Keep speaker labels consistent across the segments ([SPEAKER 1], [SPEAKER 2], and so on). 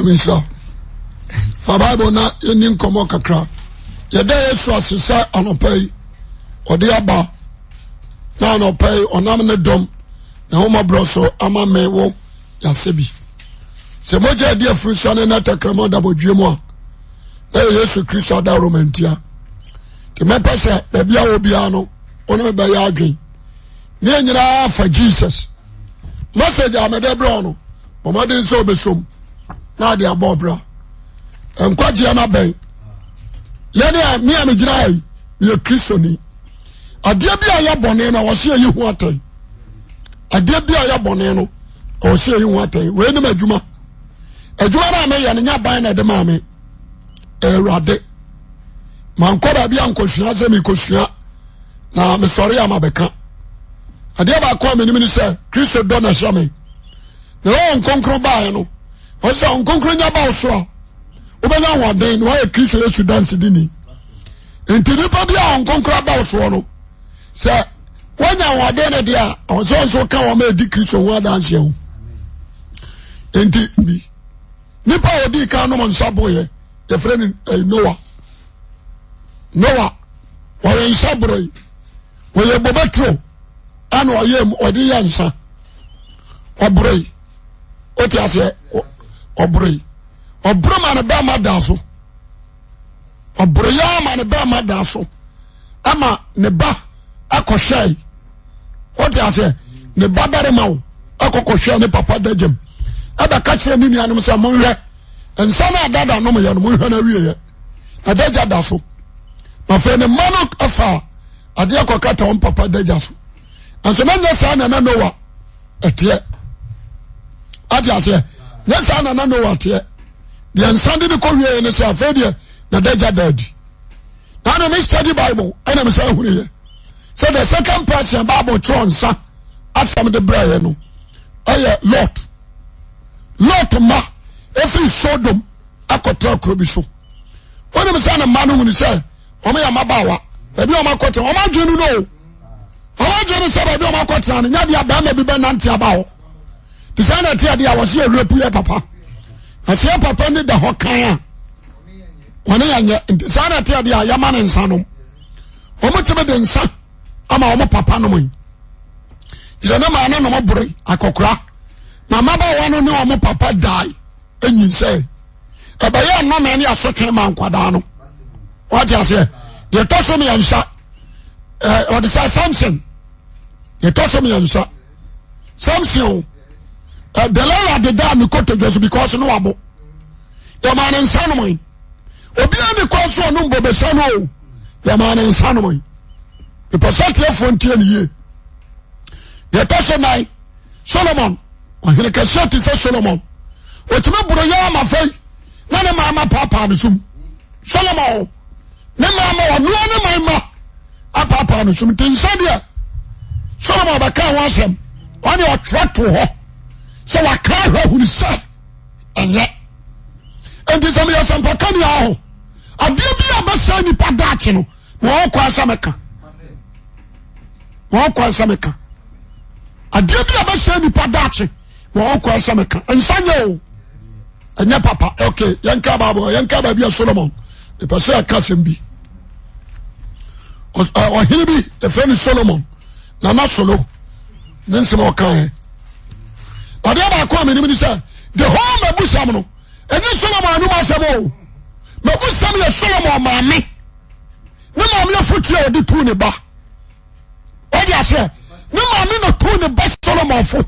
[SPEAKER 1] Nyamisha. Fa Bible na yeni nkomo kakra. Yede Yesu asesa anopay. Odi aba. Na anopay onam ne dom. Na homa broso ama me wo yasebi. Se moja dia frusane na takramo da bodwemu a. Na Yesu Kristo da romantia. Ke me pese be bia obi ano. Ono be ya adwen. Ni nyina fa Jesus. Message amede bro no. Omade nso obesom. Na de abobra. Enkwaje na ben. Yene mi amegyina yi, ye Kristo ni. Ade bia ya bone na wo se yi hu atan. Ade bia ya bone no, wo se yi hu atan. We ni madwuma. Adwuma na me ye nya ban na de ma me. Ewrade. Man kwada bia nkosua se mi kosua. Na me sori amabeka. Ade ba kwa me ni se Kristo do na hya me. Na o nkonkro ba no. O se nkonkro nya ba so. Obanya waden no e Kristo Yesu dance dini. Enti nipa bia nkonkro ba so no. Se wanya waden na dia, o so ka wo ma di Kristo ho dance ho. Enti bi. Nipa odi ka no nsa boye. Te freni Noah. Noah wa nsa broi. Wo ye bobetro. Ano oyem odi yansa. Obroi. Oti ase obroi. Obroma ne ba madaso. Obroya ma ne ba madaso. Ama ne ba akohwai. Oti ase ne ba bare mawo akokohwai ne papa dajem. Aba ka kire ni nuanom se monhwe. Ensa na dada no ye no monhwe na wiye. Adaja daso. Ma fe ne mano afa ade akokata on papa dajaso. Anso manya sa na Noah etie. Ati ase nyesa na Noah etie. The ansandi ni kowie ne se afedie na daja daddy. Na me study Bible and me say huniye. So the second person Bible tronsa asam de braye no. Aye Lot. Lot ma every Sodom akotra krobi so. When me say na manu ni say o me ya mabawa. E bi o makotra o ma dwenu no. O ma dwenu say ba bi o makotra no nya bia ba na bi be nante abawo. The sana tia dia was here repu ya papa. Asia papa ni da hokan a wona yanya sana tia dia yama ne nsa no omo tebe de nsa ama omo papa no mo ije na ma na no mo bore akokora na maba wano ne omo papa dai enyin se abaye no me ne asotwe ma nkwada no what you say ye toso me yansa what is Samson ye toso me yansa Samson Delilah the dam koto just because no abo. The man in Sanomoy. Obi ani kwaso no mbo be sano. The man in Sanomoy. The percent here frontier ye. The person nai Solomon. Ohene kaseti se Solomon. Otime buro ya ma fai. Na ne mama papa no sum. Solomon. Ne mama wa no ne mama. Papa no sum tin sadia. Solomon ba kan wasem. Oni o track to ho. So I can't hear who say, and yet, and this is some Pacania. I did be a Bassani Padacino, more Quasameka. More Quasameka. I did be a Bassani Padaci, more Quasameka, and Sanyo, and your papa, okay, Yanka Babo, Yanka Babia Solomon, the Passer Cassimbi. Or he'll be the friend of Solomon, Nana Solo, then some more kind. But ever come in the whole Mabusamno, and then Solomon no Masamo. Mabusam Solomon, mammy. No mamma foot you the tune bar. What do you say? No mammy no tune best Solomon for.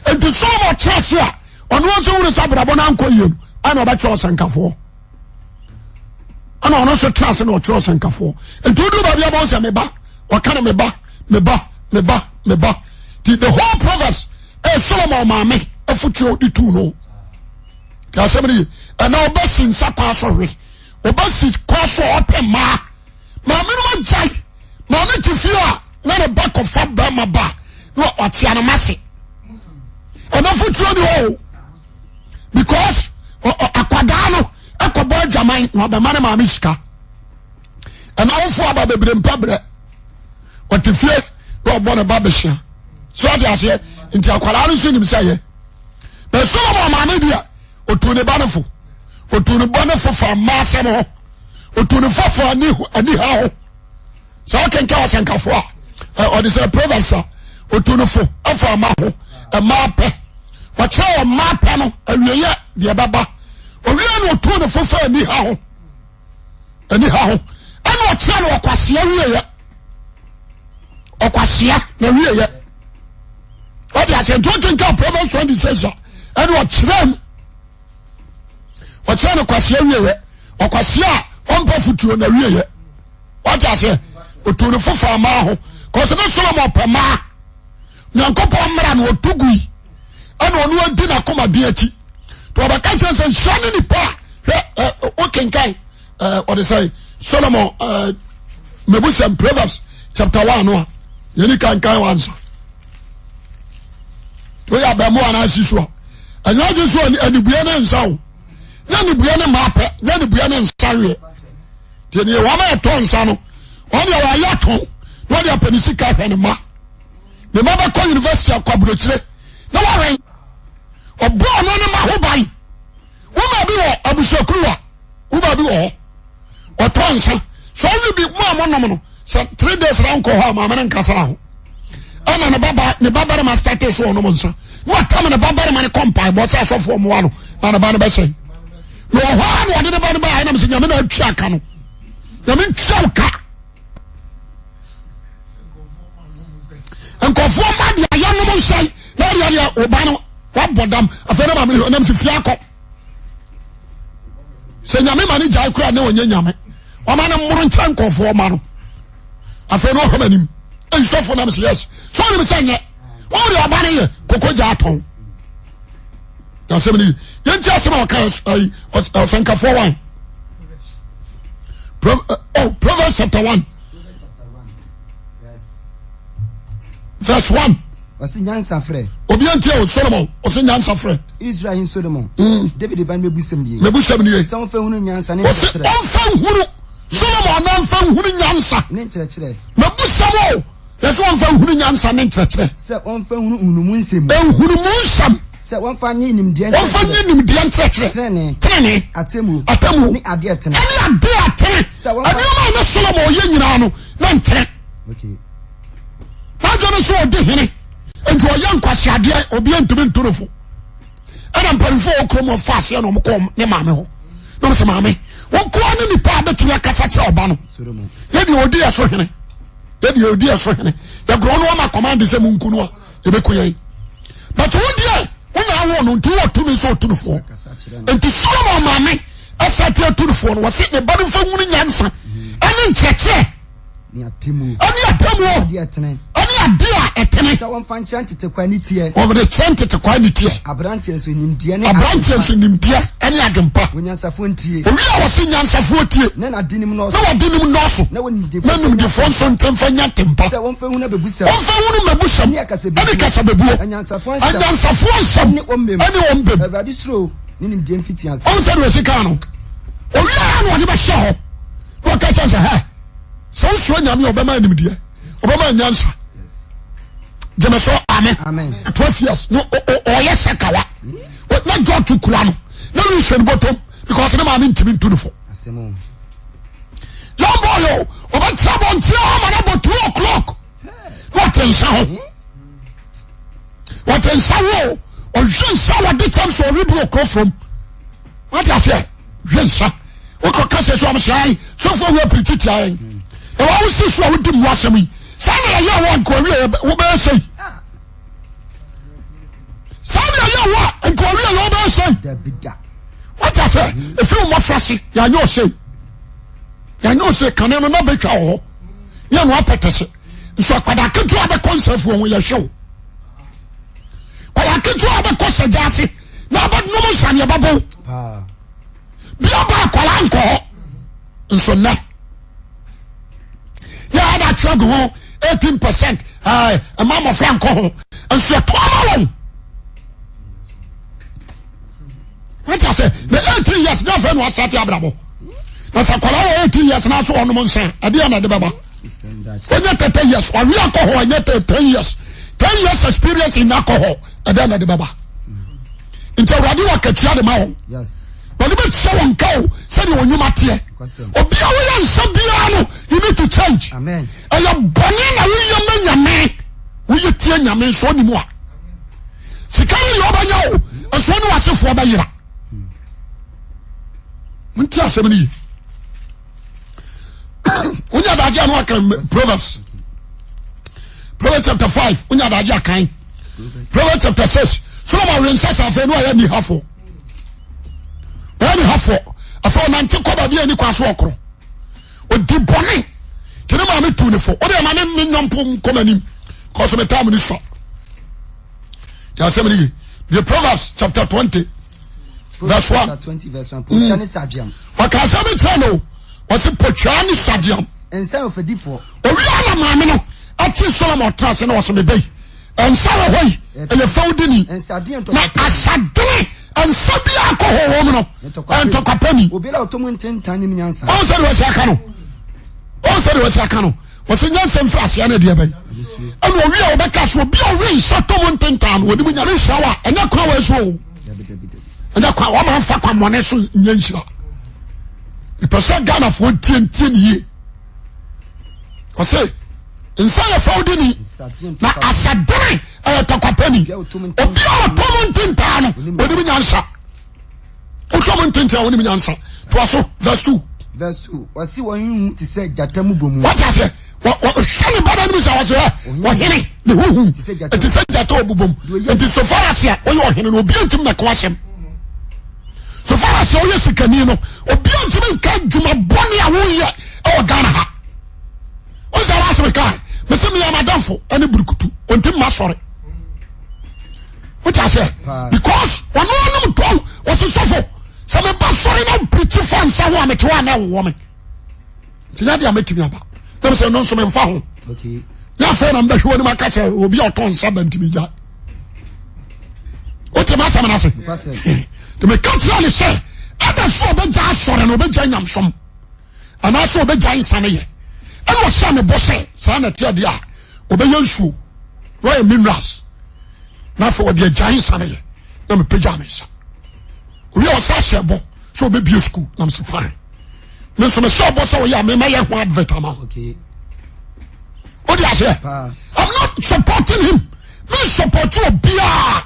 [SPEAKER 1] And to Solomon Chassia, on one zone is Abonanko you. I know about Charles and Cafo. I know also trust and Charles and Cafo. And to do by your boss and me ba, what kind of me ba. The whole Proverbs. Solomon mame afutu di tu no ka semri na obasin sakwaso we obasin kwaso open ma no jai ma me tifia na the back of fab ba ba no otiana mase ona futu ni ho because akwada no akobo jaman na be mane ma me sika and awfo aba bebre mpabre otifie no obo ne ba behia so ati ase nti akwala no so nim saye be Solomon ma me dia otu ne ba no fo otunu bone fofa maase mo otunu fofa ani ha ho so kenka wasankafo or this proverbs otunu fo afa ma ho e ma pe wa che o ma pe no awieye de baba owiye no otunu fofa ani ha ho ana o che no okwase awieye okwase na wieye what you say don't think proverbs 26 and what chrem what no kwase awieye okwase a ompa futuo na wieye what you say otunu fofa ma ho cause no Solomon pema nyankopo mra no otugui ana onu adi na koma de achi to obaka chense shane ni pa okenkai what they say Solomon Mebusem Proverbs chapter 1 no yeni kankai wanso we ya ba mo ana sisua anya je so anibua na nsawo na anibua na mape na anibua na nsawe tie ne wa ma to nsa no on ya wa ya ton no dia penisi ka hwe ne ma ba ko university akwabrochire na wa ren obo no ne ma ho bai wo ma bi wo abusokruwa wo ma bi wo o to nsa so we bi mo amonom no so 3 days ran ko ha ma men nkasa ho ana ne baba ma start so no mo nsa no atam ne baba ma ne kompai bo sa so fo mo wa no na ba ne be sei no ha no de ne ba ne ba na me se nyame na atwa aka no nyame ntwa ka nkofo ma dia ya no mo nsai na dia oba no wa bodam afena ma me na me se fiako se nyame ma ne jai kura na onye nyame o ma na mmuru ntan nkofo ma no afena o hamanim e sofo na me se yes so ni me se nye o ri oba ne ye kokoja aton ya se me ni yenti asema o kan ai sanka 41 Proverbs chapter 1 verse 1.
[SPEAKER 2] Wasi nyansa frɛ.
[SPEAKER 1] Obi antie o Solomon, o se nyansa frɛ.
[SPEAKER 2] Israel in Solomon. David ban mebusem nie.
[SPEAKER 1] Mebusem nie.
[SPEAKER 2] Sɛ on fa hunu nyansa ne
[SPEAKER 1] kyerɛ. O fa hunu Solomon na fa hunu nyansa.
[SPEAKER 2] Ne kyerɛ.
[SPEAKER 1] Mebusem o. Yes on fa hunu nyansa ne kyerɛ.
[SPEAKER 2] Sɛ on fa hunu hunumu nsem.
[SPEAKER 1] Hunumu nsem.
[SPEAKER 2] Sɛ on fa nyi nimdeɛ.
[SPEAKER 1] On fa nyi nimdeɛ kyerɛ. Trene. Atemu.
[SPEAKER 2] Ni ade atene.
[SPEAKER 1] Ani ade atene. Ani ma na Solomon ye nyina no na ntere.
[SPEAKER 2] Okay.
[SPEAKER 1] Ajone so odi hene enti oya nkwase ade obi antumi ntorofo ana mparifo okromo faase na omkom ne maame ho no se maame wonko ani nipa abetumi akasa che oba no ye di odi eso hene ya gro no ma command se munku no e be koyen but wodi wona wo no nti wo tumi so oturofo enti Solomon maame asate oturofo no wose ne badu fa hunu nyansa ani ncheche
[SPEAKER 2] ni atemu
[SPEAKER 1] adi etene
[SPEAKER 2] sɛ wɔmfa nkyɛn tete kwa ne tie
[SPEAKER 1] wɔde kyɛn tete kwa ne tie
[SPEAKER 2] abrante nso nimdeɛ ne
[SPEAKER 1] ɛne adwempa
[SPEAKER 2] onyansafo ntie
[SPEAKER 1] owi a wɔse nyansafo tie
[SPEAKER 2] na nadinim no
[SPEAKER 1] na wɔdinim nɔɔso na nimdefo nso ntemfa nya tempa
[SPEAKER 2] sɛ wɔmfa hu na bebusam
[SPEAKER 1] ɛne kasa bebuo
[SPEAKER 2] anyansafo
[SPEAKER 1] nsɛm
[SPEAKER 2] ne ommem awurade suro ne nimdeɛ mfiti ase
[SPEAKER 1] ɔn sɛ de wɔsi kaa no owi a na wɔde bɛhyɛ hɔ na wɔka kyɛn sɛ hɛ sɛ wosuro nyame a ɔbɛma nimdeɛ ɔbɛma nyansa jẹmẹ sọ amen 12 years no ọyẹ sẹkawa na jọ tu kura no na wi sẹ ni bọtọm because ne maa mi ntumi ntunufo yọọ bọ yọ ọba tí a bọ ntí ọmọ náà bọ 2 o'clock wọ́n tẹ nsa ho ọ̀hwẹ́ nsa wọ́n di tẹ́m sọ orí bu okuro fom wọ́n ti àṣẹ hwẹ́ nsa wọ́n kọ́ kásẹ̀ sọ ọmọ sẹ́ ayé sọ́fọ́ wọ́n pìrìtì tì ayé ẹ̀ wọ́n sì sọ àwọn di mu asẹ́m yìí sani ẹyẹ wọ nkọwi ẹ wọ bẹ ṣe sani ẹyẹ wọ nkọwi ẹ wọ bẹ ṣe wọ́n ti àṣẹ efi wọn furasi yànyẹ ọsẹ kàní ẹnu náà bẹ twa wọ yẹn wọn apẹtẹsẹ nsọ akwadaa ketewa bẹ kọ nsẹfo wọn yẹ hwẹ o akwadaa ketewa bẹ kọ sẹjaase na bẹ numu nsani ẹ bẹ bọ bí ọba akwadaa nkọ nsọ nnẹ yẹ ẹ dà kyerẹ gu ho 18%. A mama Franco, and so Tom. What I say, the 18 years, girlfriend was at Abramo. That's a color 18 years now, so on the Monsan, at the end of the Baba. When you take 10 years, when we alcohol, and you take 10 years, 10 years experience in alcohol, at the end of the Baba. Until Radio Katia the Mao.
[SPEAKER 2] Yes.
[SPEAKER 1] But wɔde bɛkyɛ wɔn ka o sɛdeɛ wɔnyuma teɛ obi a woyɛ nsa biara no you need to change ɛyɛ bɔne na woyɛ ma nyame woyɛ tie nyame nso ɔnim a sika no deɛ ɔbɛnya o ɛso ne wasefoɔ bɛyera monti asɛm no yi wonya adagye a no aka Proverbs chapter 5 wonya adagye akan Proverbs chapter 6 Solomon wensa safe no ayɛ ni hafo afɔ ɔnante kɔba bi ani kwa so ɔkoro odi bɔne tene ma me tu ne fo ɔde ma ne nyɔmpo nkɔmanim kɔso me tam ne so ya asɛm ni the Proverbs chapter 20 verse 1 waka asɛm kyerɛ no wɔse potwa ne sadiam
[SPEAKER 2] ensa ofadifo
[SPEAKER 1] owi ala maame no ati Solomon trase na wɔse mebɛyi ensa wɔ hɔ yi ɛyɛ fawdini na asadene ensa bi akɔhɔ wɔ mu no ɛntɔkwapani
[SPEAKER 2] obi la otomo ntentan nim nyansa
[SPEAKER 1] ɔnsɛ de wɔsi aka no wɔse nyansa mfiri aseɛ no deɛ bɛyi ɛna owi a wɔbɛka so obi a owi nsa tomo ntentan no wɔnim nyame nhyira wɔ a ɛnyɛ kwa wɔ so o ɛnyɛ kwa wɔma mfa kwa mmɔne so nyɛ nhyira ipɛ sɛ Ghanafoɔ tie ne yie ɔse nsa yɛ fawdini na asadene ɛyɛ tɔkwapani obi a ɔtɔmo ntentan no wɔnim nyansa ɔtɔmo ntentan wɔnim nyansa toa so verse 2
[SPEAKER 2] wasi wɔn ti sɛ gyata mu bɔ mu
[SPEAKER 1] wɔte asɛ wɔhwɛ ne bada no bi sɛ wɔsɛ wɔhene ne huhu ɛti sɛ gyata ɔbobom ɛnti so far as a wɔyɛ ɔhene no obi antim na ɛko asɛm so far as a wɔyɛ sikani no obi antim nka dwuma bɔne a woyɛ ɛwɔ Ghana ha ɔsɛ ara asɛm kaa mese meyɛ madamfo ɛne burukutu ɔntim ma sɔre wote asɛ because ɔno anom tɔn wɔse sɔfo sɛ meba sɔre na pirikyi fa nsa ho a mete hɔ a na ɛwowɔ me nti nyɛ deɛ mɛtumi aba na mesɛ no nso memfa ho ne afei na mbɛhwɛ wɔ nim aka sɛ obi a ɔtɔ nsa ba ntimi gya wote ma asɛm no ase nti meka kyerɛ ne sɛ ɛda so ɔbɛgya asɔre no ɔbɛgya nyamsom anaasɛ ɔbɛgya nsa no yɛ ɛna ɔhyɛ ne bɔ sɛ saa na ɛteɛ deɛ a ɔbɛyɛ nsuo na ɔyɛ minerals na afei ɔde agya nsa no yɛ na mepagya me nsa owi a ɔsa hyɛ bɔ sɛ ɔbɛbie school na msɛ fine me nso mehyɛ bɔ sɛ ɔyɛ a memɛyɛ ho advert ama wode aseɛ I'm not supporting him me support obiaa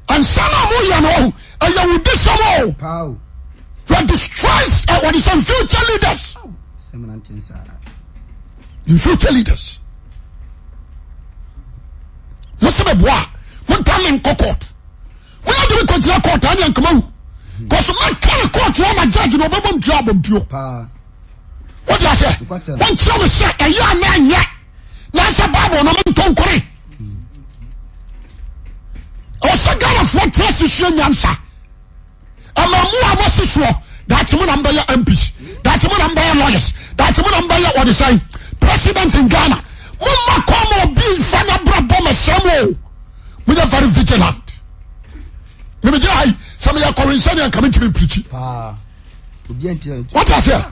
[SPEAKER 1] ansa na moyɛ no ɛyɛ wodi sɛm o you are destroys what is some future leaders in future leaders mo sɛ bɛboa montam me nkɔ court woyɛ de me kɔgyina court ane ankama wu kɔso mɛka ne court wɔ ma judge na ɔbɛbɔ mtua abɔmpuo wode asɛ wɔnkyerɛ me sɛ ɛyɛ a na anyɛ na sɛ bible no mentɔ nkɔre ɛwɔ sɛ Ghanafoɔ tra sesua nyansa ama mu a wɔse soɔ daakye mo na mbɛyɛ MPs daakye mo na mbɛyɛ lawyers daakye mo na mbɛyɛ wɔde sɛn president in Ghana momma kɔma obi mfa na brabɔ masɛm o moyɛ very vigilant memegye hai sɛ meyɛ kɔrensɛ ne anka mentimi mpirikyi wote aseɛ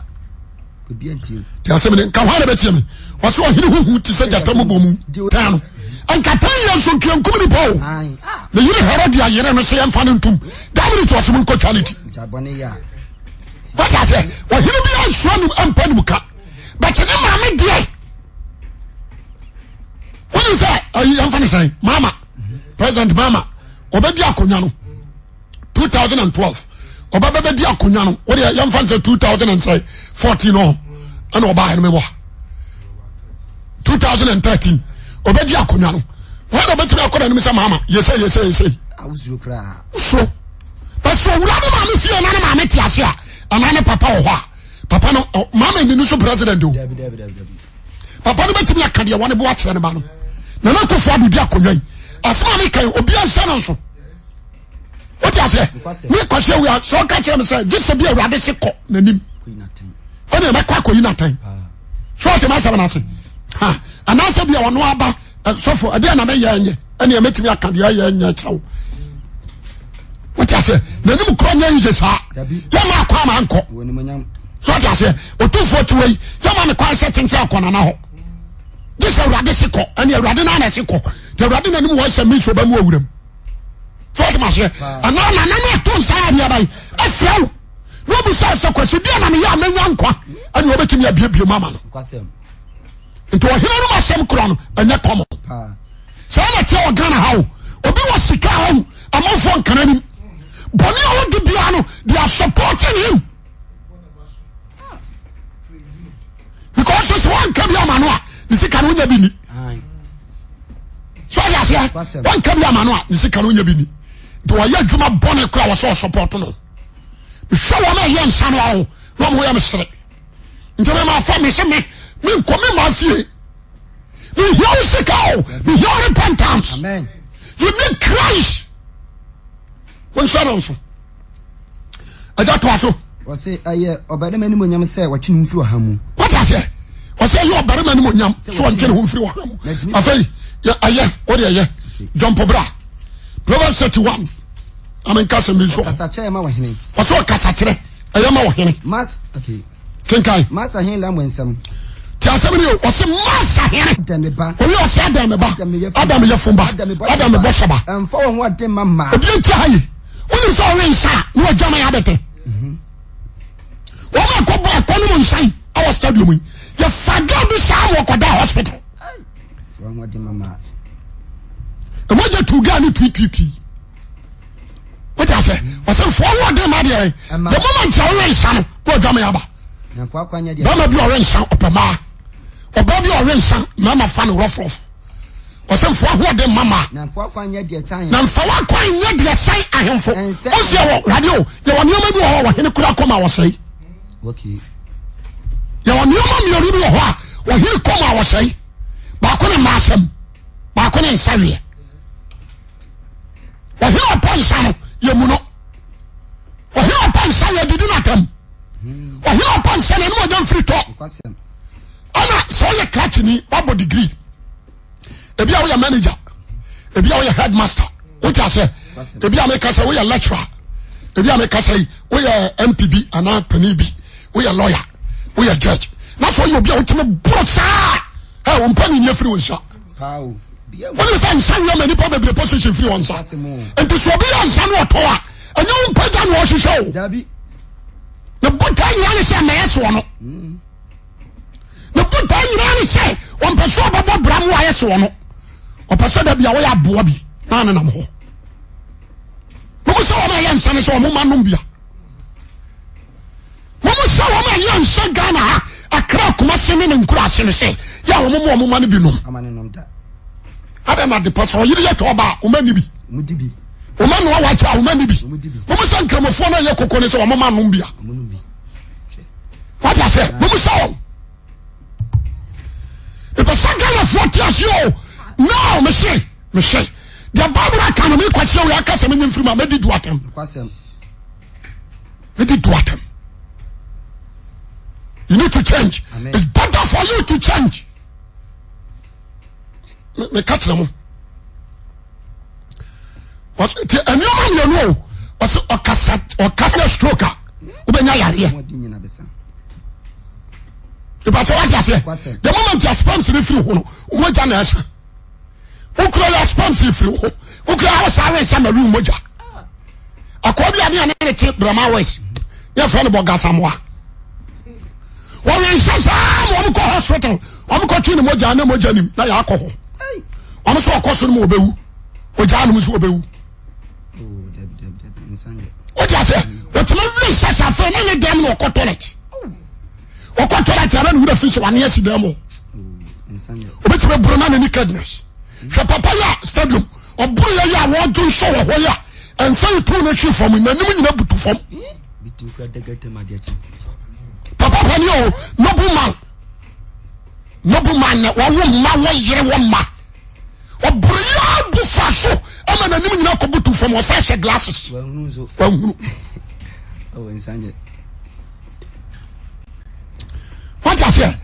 [SPEAKER 1] nti asɛm ne nka hɔ na bɛtie me ɔsɛ ɔhene huhu te sɛ gyata mu bɔ mu taa no anka 10 years so nkiankum nipa o na yere Herod a yere no sɛ yɛmfa no ntom damene to ɔsɛ mo nkɔtwa ne ti wote aseɛ ɔhene bi ansua nom ampa nom ka bɛkye ne maame deɛ wone sɛ yɛmfa ne sɛn mama president mama ɔbɛdi akonnwa no 2012 ɔbɛbɛdi akonnwa no wode yɛmfa ne sɛ 2014 no ɛna ɔbaa no mebɔ 2013 ɔbɛdi akonnwa no wɔn na ɔbɛtumi akɔda nim sɛ mama yɛsɛ so bɛsɛ owura ne maame fie na ne maame te ase a anaa ne papa wɔ hɔ a papa no mama ni so president o papa no bɛtumi aka deɛ wɔne bo akyerɛ ne ba no na na kɔfo adodi akonnwa yi asɛm a mekan obi ansa no nso wote aseɛ me kɔhyɛ wi a sɛ ɔka kyerɛ me sɛ gye sɛ bi awurade se kɔ n'anim ɛne ɛbɛkɔ akɔyi n'atan sɛ ɔte ma asɛm no ase anaasɛ bia ɔno aba sɔfo ɛdeɛ na mɛyɛ nyɛ ɛne ɛmɛtumi aka deɛ ɛyɛ nyɛ kyerɛw wote aseɛ n'anim korɔ nyɛ yɛ saa yɛma akɔ ama nkɔ sɛ ɔte aseɛ ɔtomfoɔ kyiwa yi yɛma ne kwan sɛ tenkɛ akɔ nana hɔ gye sɛ awurade se kɔ ɛne awurade no ana se kɔ nti awurade n'anim wɔ sɛ me nso ɔbɛmu awuram sɛ ɔte ma aseɛ anaa nana no ato nsa adeɛ bae ɛfrɛ wo bu sa se kwasi dia na me ya menya nkwa ani obetimi abiebie mama no
[SPEAKER 2] kwasem
[SPEAKER 1] nti ohina no masem kro no anya komo so na tie o Ghana ha obi wa sika ho amofo nkananim boni o di bia no they are supporting him because it's one kabia manua ni sika no nya bi ni so ya se one kabia manua ni sika no nya bi ni do ya djuma boni kra wa so support no so wa na ye nsa no ho no mo ya mesere nti ma fa me se me ko me ma fie me hear sika me hear repentance
[SPEAKER 2] amen
[SPEAKER 1] you need Christ when shadow so aja to aso
[SPEAKER 2] wose aye obade mani monyam se watwe no mfiri hamu
[SPEAKER 1] what I say wose aye obade mani monyam so watwe no mfiri hamu afei ya aye o de aye John Pobra Proverbs 31 amen kasa me so
[SPEAKER 2] kasa che ma wahene
[SPEAKER 1] wose kasa kire aye ma wahene
[SPEAKER 2] mas okay
[SPEAKER 1] kenkai
[SPEAKER 2] mas ahen la mwensam
[SPEAKER 1] ti asem ni o wose mas ahen
[SPEAKER 2] demeba
[SPEAKER 1] o yo se adam ye fumba adam me boshaba
[SPEAKER 2] emfa wo ho adem mama
[SPEAKER 1] obi nti hayi woni so wen sa no adwama ya bete wọ́n kọ́ bọ́ ẹ̀kọ́ ní mo nsán ọwọ́ stadium yìí yẹ fagá bí sáà wọ́n kọ́ dá hospital. ẹ̀mọ́ jẹ́ tuuga ní tuituitu wọ́n ti àṣẹ wọ́n sẹ́ fọwọ́ dé má diẹ the moment yà ọ̀rẹ́ nsán ní ọjọ́ mi yà bá bẹ́ẹ̀ bí ọ̀rẹ́ nsán ọ̀pẹ̀ máa ọ̀bẹ́ bí ọ̀rẹ́ nsán mẹ́ẹ̀mà fa ni rọ́frọ́f wọ́n sẹ́ fọwọ́ dé mama na nfọwọ́ kwan yẹ diẹ sáyìn ahemfo ó sì yẹ wọ radio yẹ wọ nneọma bi wọ hɔ wọ hene kura kọ́ ma wọ sẹ́yìn.
[SPEAKER 2] Okay.
[SPEAKER 1] Yawa niyoma miyori bi wɔ hɔ a wɔhiri kɔm a wɔsɛe baako ne maasɛm baako ne nsaweɛ wɔhiri ɔpɔ nsa no yɛ mu no wɔhiri ɔpɔ nsa yɛ didi n'atam wɔhiri ɔpɔ nsa no ɛnum ɔnyɛ mfiri tɔ ɔna sɛ ɔyɛ krakyini wabɔ degree ebi a woyɛ manager ebi a woyɛ headmaster wote asɛ ebi a meka sɛ woyɛ lecturer ebi a meka sɛ woyɛ MPB anaa panin bi we are lawyer, we are judge. That's why you'll be able to both. Hey, I'm planning your free one shot. How? When you say some many probably position free one shot. And to so be on some water, and you put on what you show. The good time you say, Mass one. The good time you say, one person about Bram Wires one. Or person that be away at Bobby. None of them. Who saw my young son is on Manumbia. So woman yan so Ghana akra kuma sene ne nkura sene se ya wo mo mo mane bi no amane nom da ada na de paso yiri ya to ba o mani bi mudibi o manu wa cha o mani bi mo mo san kramofo na ye kokko ne se wo mo manom bia what I say mo mo so e pa sa Ghana for tias yo no me say the Bible can me kwase we aka se me nyimfiri ma me di do atem kwasem me di do atem. You need to change. Amen. It's better for you to change. Me catch them. Was a new man you know was a cassette or cassette stroker. Ubenya yari. The moment you sponsor free one, umoja na esha. Ukro ya sponsor free. Ukro ya sawe sama room moja. Akobi ani ane te Brahma West. Ya friend boga samwa. When you say, I'm go hospital, I'm going to Mojan, Mojanim, na alcohol. I'm so accustomed to Mobu, or Janus Obu. What I say? What you say, I found any damn or toilet. Or toilet, I don't know the fish 1 year demo. Which will bring on nakedness. So, Papa, stadium, or Buya, want to show a way, and say, pull a shoe from me, and you know to form. Papa Panio, nobleman, one woman, 1 year, 1 ma. Or Bria Bufaso, I'm an enemy not to from Osasha glasses. Oh, in Sanjay. What I say?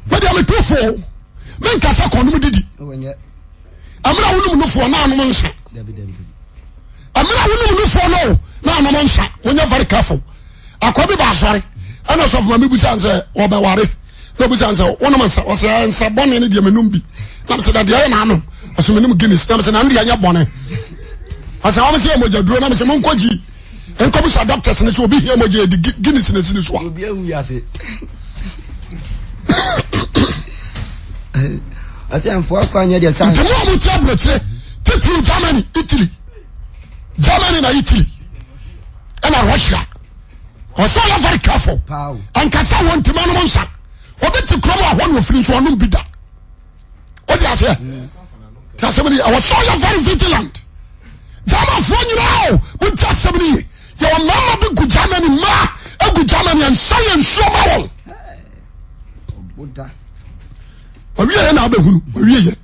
[SPEAKER 1] But I'm a 2-4. Men Casa Conumidi. I'm not looking for now, no answer. I'm not looking for no answer. When you're very careful. I could be sorry. And also of my Bibusan say, or Bawari, Bibusan say, one of us was a Sabon in the Menumbi. I said that the Iron, as a minimum Guinness, I said, Andy, I bonnet. I said, I was here with your drone, I said, Monkoji. enko so doctors ne so obi hia moje di Guinness ne sini so
[SPEAKER 2] obi awu yase ase amfo akwanya de san
[SPEAKER 1] temo mo tia broche titi Germany na Italy and Russia also you very careful and kasa won timo no nsa obi ti kromo ahwo no firi so onum bida what you say tell somebody I was so you very vigilant Jama fo nyina o tell somebody your mama be good Germany ma e good Germany and science so ma won
[SPEAKER 2] oda
[SPEAKER 1] owie na abehunu owie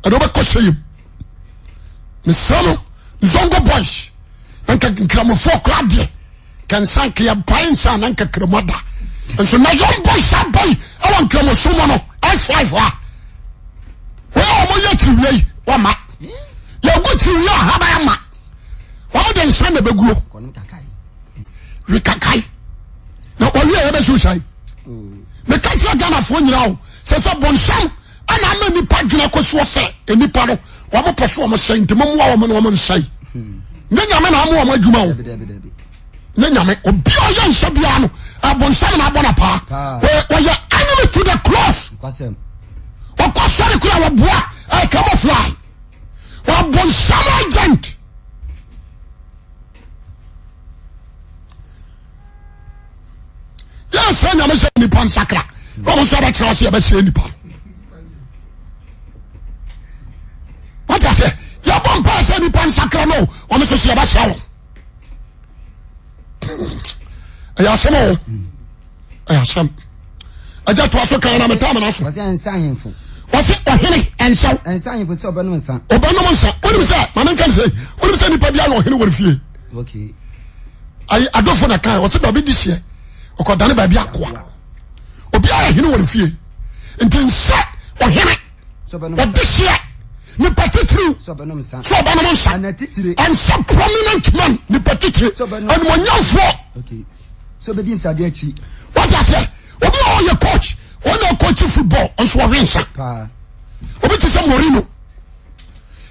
[SPEAKER 1] and oba koseyim me samo zongo boys anka kramofo krade kan sank ya painsa nanka kremoda and so na young boys boy I want kramosumo no S5 wa we o mo yetiriwe wa ma ya gutiriwe ha ba ma wa de nsan na beguo
[SPEAKER 2] kono kakai
[SPEAKER 1] we kakai na owie ya be so sai me kachi Ghana fo nyira o se bonsam ana ma nipa dwena koso se enipa no wa mo poso mo sai ntimo mo wa mo no mo nsai nyanya me na mo wa adwuma o nyanya me obi o ya nsa bia no abonsam na abona pa we ya enemy to the cross
[SPEAKER 2] kwasem
[SPEAKER 1] o ko sori kula wa boa I come fly wa bonsam agent ya se nyame se nipa nsakra o mo so ba tira se ba se nipa what I say ya bon pass any pan sakra no o me so se ba shawo ya samo ya sam aja to aso kan na meta na so
[SPEAKER 2] wase ansanhemfo
[SPEAKER 1] wase ohene ensaw
[SPEAKER 2] ansanhemfo se obanom nsa
[SPEAKER 1] oni se mama kan se oni se nipa bia no ohene wor fie
[SPEAKER 2] okay
[SPEAKER 1] ai adofo na kan wase ba bi di hie okodane ba bia koa obi a ohene wor fie ntensa ohene
[SPEAKER 2] so obanom
[SPEAKER 1] di hie ni patitiri
[SPEAKER 2] so obanom nsa
[SPEAKER 1] and some prominent man ni patitiri and monyanfo
[SPEAKER 2] okay so be din sade achi
[SPEAKER 1] what I say obi o ye coach o no coach football on so wensa
[SPEAKER 2] pa
[SPEAKER 1] obi ti say Mourinho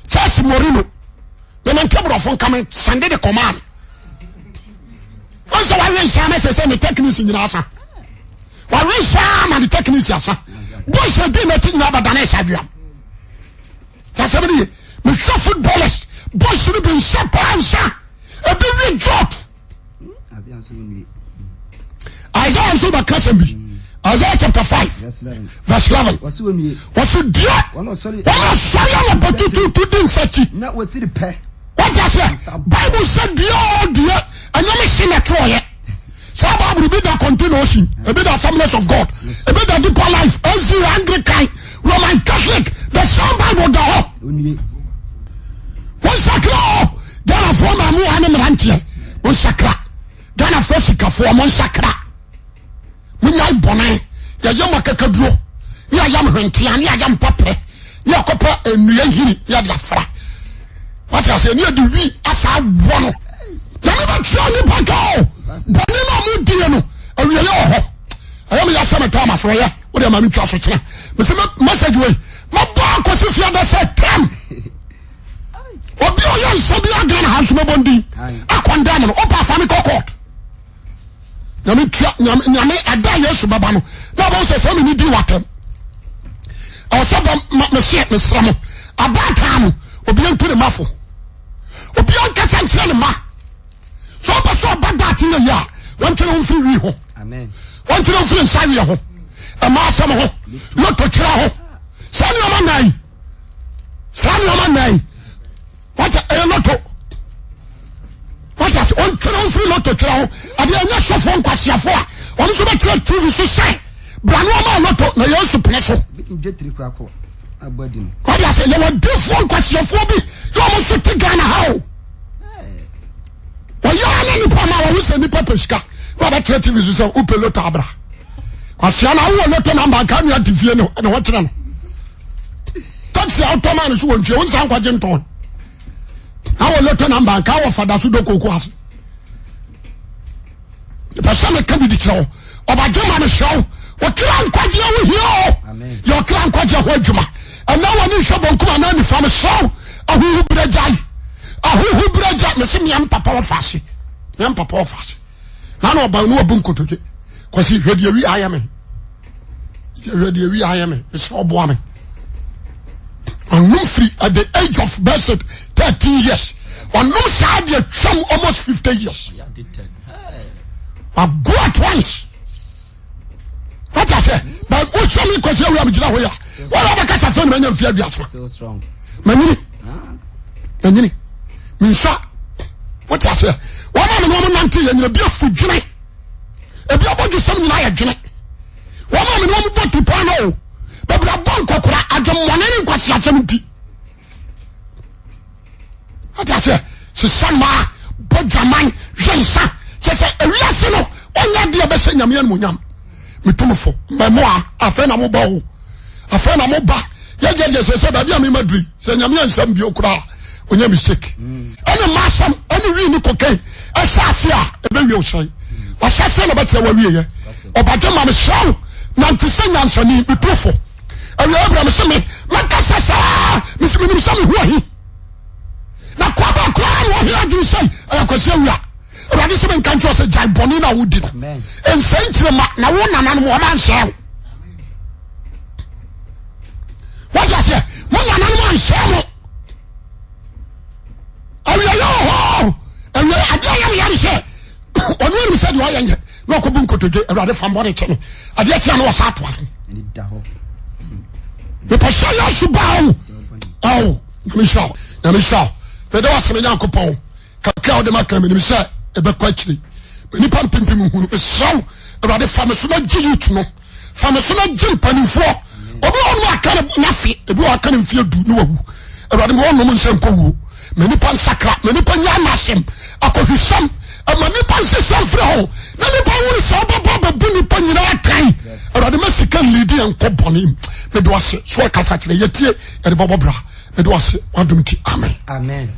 [SPEAKER 1] Chelsea Mourinho the man table from coming Sunday the command on so wensa me say me techniques nyina asa wa wensa man the techniques asa boy say dey na tin na badana sabiam that's somebody me footballers boys should be answer a big job Isaiah so ba kasembi Isaiah chapter 5 verse 11 wasu dia wana sorry na batutu to din sachi
[SPEAKER 2] na wasi de pe
[SPEAKER 1] what you say Bible said dia anyame shine troye so Bible be that continuation a bit Assemblies of God a bit of Deeper Life OC Anglican Roman Catholic the same Bible go one sakra Ghana for ma mu ane mrantie one sakra Ghana for sika for one sakra munya ibone ya yam kakaduro ya yam hwentia ya yam papre ya kopa enua hiri ya dia fra what I say near the we asa wono ya never try ni bako bani na mu die no awiele ho ayam ya sama tama so ya wo de ma mi twa so kire me se message we ma ba ko se fia da say tam obi o yan so bi agana ha so bondi akonda no opa fa mi court nyame ada Yesu baba no na ba so me ni di watem o so ba me se me sramo abata no obi en to ne mafo obi on kasa ntre ne ma so ba so ba da tin ya won tene on free ho
[SPEAKER 2] amen
[SPEAKER 1] won tene on free nsawe ho e ma asam ho no to kira ho sani o man what a lotto what is on tene free lotto kira ho ade anya sofo nkwasiafo a on so ba kira TV so sai brano ma lotto na Yesu pene so
[SPEAKER 2] jetri kwako abadi no
[SPEAKER 1] what is you want different nkwasiafo bi you mo so te Ghana how o ya na ni pa ma wo se ni papa shika wa ba kira TV so sai upe lotto abra kwasia na wo lotto number kan ya tifie no na wo kira no taxi automan so won tue won san kwaje nton awo lotto number ka wo fada su dokoko ase person me kan di kira oba dwuma no show o kira nkwaje wo hio
[SPEAKER 2] amen
[SPEAKER 1] yo kira nkwaje ho adwuma ana woni hwe bonkuma na ni fam show ahuhu brajai me se miam papa wo fase yam papa offers na no ba no obun kotoje kwasi hwede wi ayame hwede wi ayame so obo ame onum free at the age of blessed 13 years onum sa de twam almost 50 years I go at once. What I say? But what show me because we are jina hoya. What other case say me fear biasa.
[SPEAKER 2] So strong.
[SPEAKER 1] Manini. Minsa. What I say? What am no nanti ye na bia fu dwene. E bia bodu sam na ye dwene. What am no bodu pa no. Be bra bon kokora adwomone ni nkwasi asem ti. What I say? Se sama bodjaman jensa. Say ewiase no onya de obese nyame no nyam metomfo memoa afa na mo ba ho afa na mo ba ye say ba dia me madri say nyame ansam bi okura onya mistake ene masam ene wi ni kokai asase a ebe wi osai asase na bete wa wi ye obaje ma me shaw na ntise nyansani metomfo awi abraham se me makasa sa misimi ni sam hu ahi na kwa ba kwa wo hi adu sai akwase awia Radi se men kancho se jai boni na wudi na. En sentre ma na wo nana no mo man share. What you say? Mo nana no man share. Awi yo ho. Awi adia yam say. Onu mi say do ayen. No ko bun kotoje Radi fambore che no. Adia tia no wa sa to aso.
[SPEAKER 2] Ni da ho.
[SPEAKER 1] Me pa sha ya suba o. Mi sha. Na mi sha. Be do aseme Nyankopon. Kakra o de maka me mi say ebe kwa chiri nipa mpempem hunu esaw ewade fameso na giyut no fameso na gimpanifo obi onu akare nafi ebi akare mfie du no wawu ewade mo onu nsem kowu me nipa nsakra me nipa nya nasem akohwisam ama nipa nsesam fre ho na nipa wuri so baba bu nipa nyina kan ewade masika lidi enkoboni me do ase so kasa kire yetie ede bobobra me do ase wadumti amen